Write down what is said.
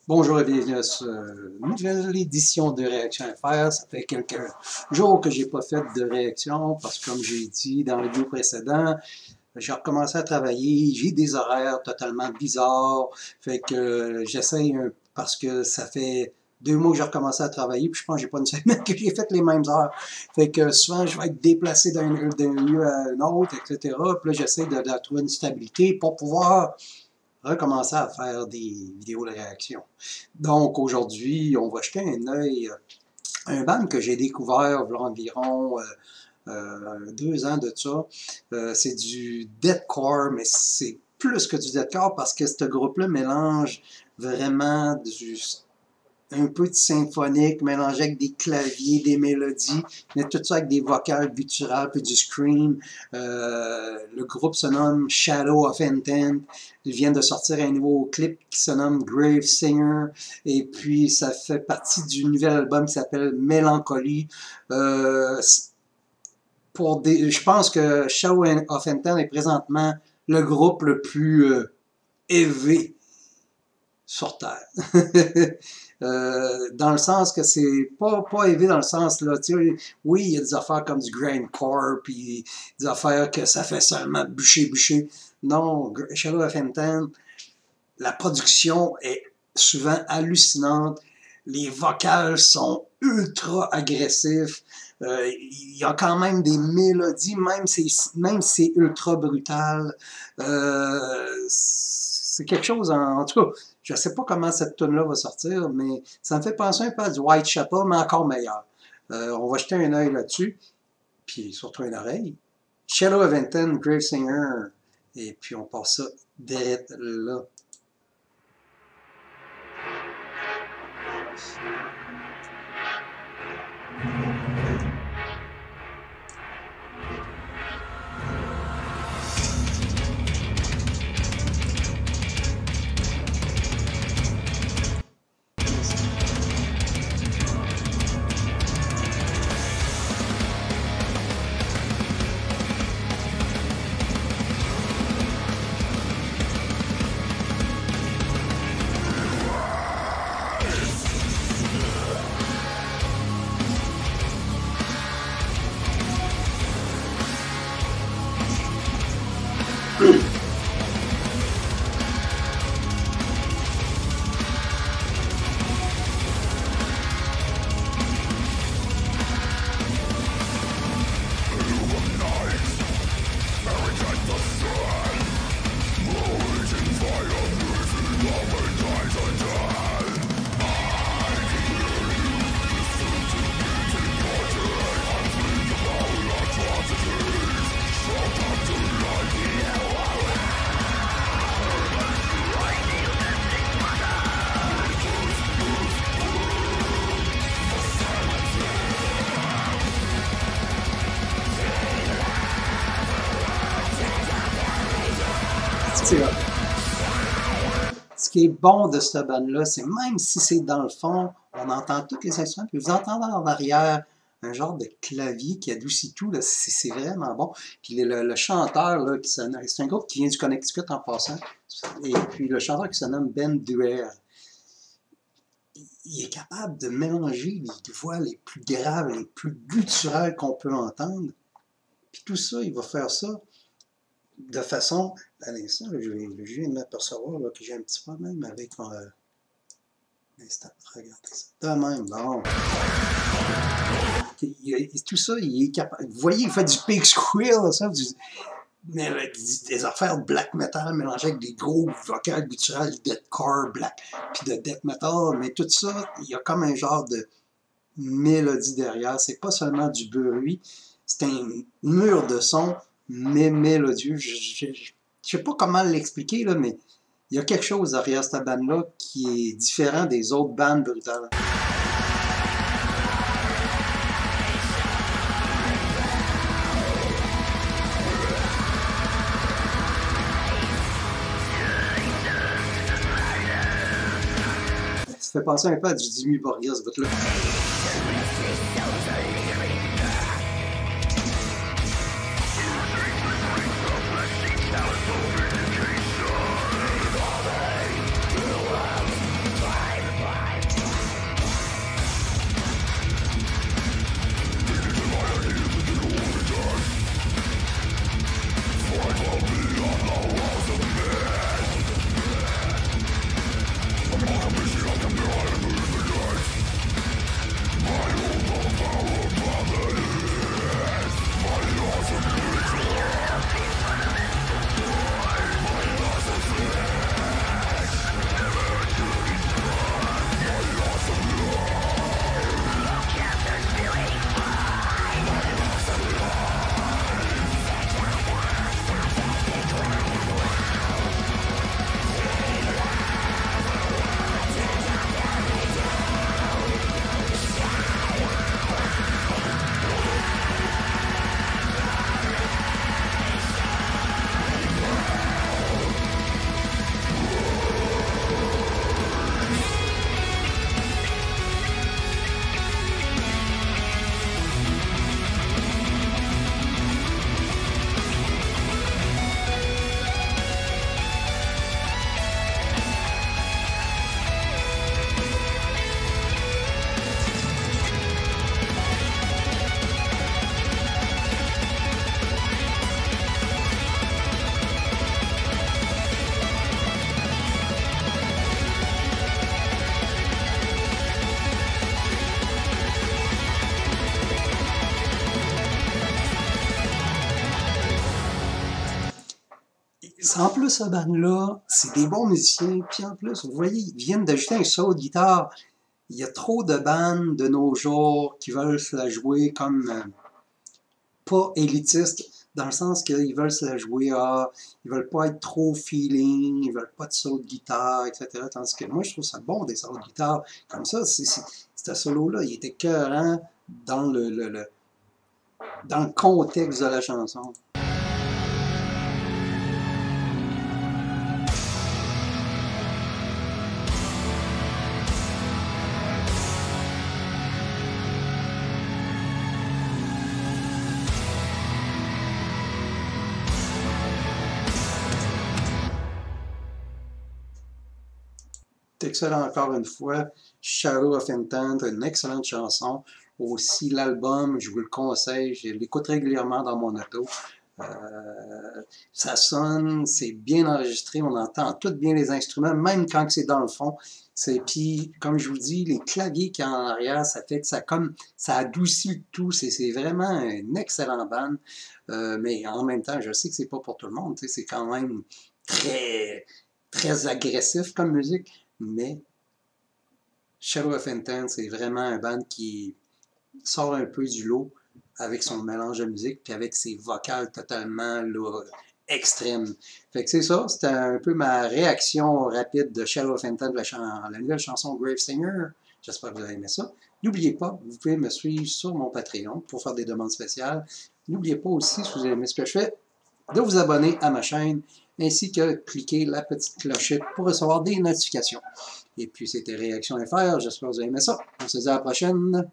Bonjour et bienvenue à cette nouvelle édition de Réaction à faire. Ça fait quelques jours que j'ai pas fait de réaction parce que comme j'ai dit dans le vidéo précédent, j'ai recommencé à travailler, j'ai des horaires totalement bizarres, fait que j'essaye parce que ça fait 2 mois que j'ai recommencé à travailler, puis je pense que j'ai pas une semaine que j'ai fait les mêmes heures. Fait que souvent, je vais être déplacé d'un lieu à un autre, etc. Puis là, j'essaie de trouver une stabilité pour pouvoir recommencer à faire des vidéos de réaction. Donc aujourd'hui, on va jeter un œil à un band que j'ai découvert il y a environ 2 ans de ça. C'est du deathcore, mais c'est plus que du deathcore parce que ce groupe-là mélange vraiment un peu de symphonique, mélangé avec des claviers, des mélodies, mais tout ça avec des vocales gutturales, puis du scream. Le groupe se nomme Shadow of Intent. Ils viennent de sortir un nouveau clip qui se nomme Grave Singer, et puis ça fait partie du nouvel album qui s'appelle Mélancolie. Je pense que Shadow of Intent est présentement le groupe le plus élevé sur Terre. Dans le sens que c'est pas élevé dans le sens là, tu sais, oui, il y a des affaires comme du grindcore, puis des affaires que ça fait seulement bûcher. Non, Shadow of Intent, la production est souvent hallucinante, les vocales sont ultra agressifs, il y a quand même des mélodies, même si c'est ultra brutal, c'est quelque chose en tout cas. Je ne sais pas comment cette tune-là va sortir, mais ça me fait penser un peu à du Whitechapel, mais encore meilleur. On va jeter un œil là-dessus, puis surtout une oreille. Shadow of Intent, Grave Singer, et puis on passe ça direct là. Ce qui est bon de cette bande-là, c'est même si c'est dans le fond, on entend tous les instruments, puis vous entendez en arrière un genre de clavier qui adoucit tout, c'est vraiment bon. Puis le chanteur, là, c'est un groupe qui vient du Connecticut en passant, et puis le chanteur qui se nomme Ben Duerr, il est capable de mélanger les voix les plus graves, les plus gutturales qu'on peut entendre, puis tout ça, il va faire ça de façon, à l'instant, je viens de m'apercevoir que j'ai un petit problème avec l'instant. Regardez ça. De même, bon. Tout ça, il est capable. Vous voyez, il fait du pig squeal, ça, des affaires de black metal mélangées avec des gros vocales gutturales, de deathcore, black, puis de death metal, mais tout ça, il y a comme un genre de mélodie derrière. C'est pas seulement du bruit, c'est un mur de son mais mélodieux. Je ne sais pas comment l'expliquer, là, mais il y a quelque chose derrière cette bande-là qui est différent des autres bandes brutales. Ça fait penser un peu à du Dimmu Borgir, ce bout-là. En plus, ce band-là, c'est des bons musiciens, puis en plus, vous voyez, ils viennent d'ajouter un solo de guitare. Il y a trop de bandes de nos jours qui veulent se la jouer comme pas élitistes, dans le sens qu'ils veulent se la jouer ils veulent pas être trop feeling, ils veulent pas de solo de guitare, etc. Tandis que moi, je trouve ça bon, des solos de guitare comme ça. Ce solo-là, il était écœurant dans dans le contexte de la chanson. C'est excellent encore une fois. Shadow of Intent, une excellente chanson. Aussi, l'album, je vous le conseille, je l'écoute régulièrement dans mon auto. Ça sonne, c'est bien enregistré, on entend tout bien les instruments, même quand c'est dans le fond. Puis, comme je vous dis, les claviers qu'il y a en arrière, ça fait que ça adoucit le tout. C'est vraiment un excellent band. Mais en même temps, je sais que c'est pas pour tout le monde. C'est quand même très agressif comme musique. Mais Shadow of Intent, c'est vraiment un band qui sort un peu du lot avec son mélange de musique, puis avec ses vocales totalement là, extrêmes. Fait que c'est ça, c'était un peu ma réaction rapide de Shadow of Intent, la nouvelle chanson Grave Singer. J'espère que vous avez aimé ça. N'oubliez pas, vous pouvez me suivre sur mon Patreon pour faire des demandes spéciales. N'oubliez pas aussi, si vous avez aimé ce que je fais, de vous abonner à ma chaîne, ainsi que cliquer la petite clochette pour recevoir des notifications. Et puis, c'était Réaction FR. J'espère que vous avez aimé ça. On se dit à la prochaine.